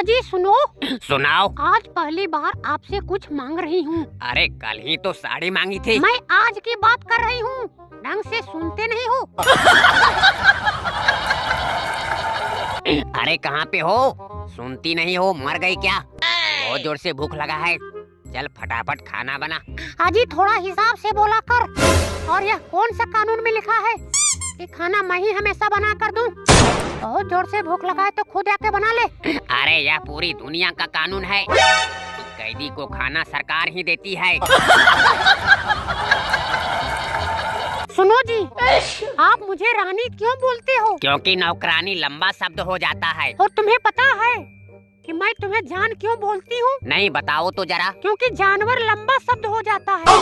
अजी सुनो। सुनाओ। आज पहली बार आपसे कुछ मांग रही हूँ। अरे कल ही तो साड़ी मांगी थी। मैं आज की बात कर रही हूँ, ढंग से सुनते नहीं हो। अरे कहाँ पे हो, सुनती नहीं हो, मर गई क्या? बहुत जोर से भूख लगा है, चल फटाफट खाना बना। अजी थोड़ा हिसाब से बोला कर। और यह कौन सा कानून में लिखा है कि खाना मैं ही हमेशा बना कर दूं? बहुत जोर से भूख लगा है तो खुद आके बना ले। अरे यह पूरी दुनिया का कानून है, कैदी को खाना सरकार ही देती है। सुनो जी, आप मुझे रानी क्यों बोलते हो? क्योंकि नौकरानी लंबा शब्द हो जाता है। और तुम्हें पता है कि मैं तुम्हें जान क्यों बोलती हूँ? नहीं बताओ तो जरा। क्योंकि जानवर लंबा शब्द हो जाता है,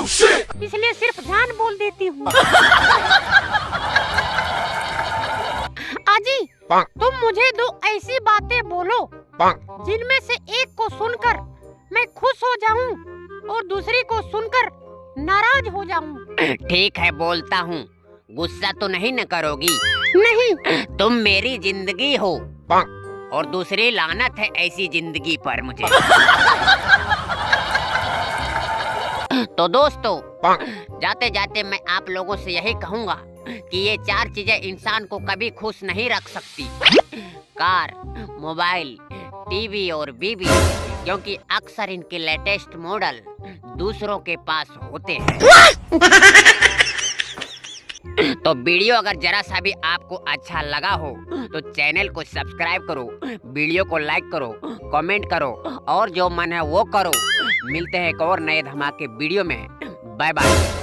इसलिए सिर्फ जान बोल देती हूँ। अजी तुम मुझे दो ऐसी बातें बोलो जिनमें से एक को सुनकर मैं खुश हो जाऊं और दूसरी को सुनकर नाराज हो जाऊं। ठीक है बोलता हूँ, गुस्सा तो नहीं न करोगी? नहीं। तुम मेरी जिंदगी हो और दूसरी लानत है ऐसी जिंदगी पर मुझे। तो दोस्तों, जाते जाते मैं आप लोगों से यही कहूँगा कि ये 4 चीजें इंसान को कभी खुश नहीं रख सकती: कार, मोबाइल, टीवी और बीवी, क्योंकि अक्सर इनके लेटेस्ट मॉडल दूसरों के पास होते हैं। तो वीडियो अगर जरा सा भी आपको अच्छा लगा हो तो चैनल को सब्सक्राइब करो, वीडियो को लाइक करो, कमेंट करो और जो मन है वो करो। मिलते हैं एक और नए धमाके वीडियो में। Bye bye.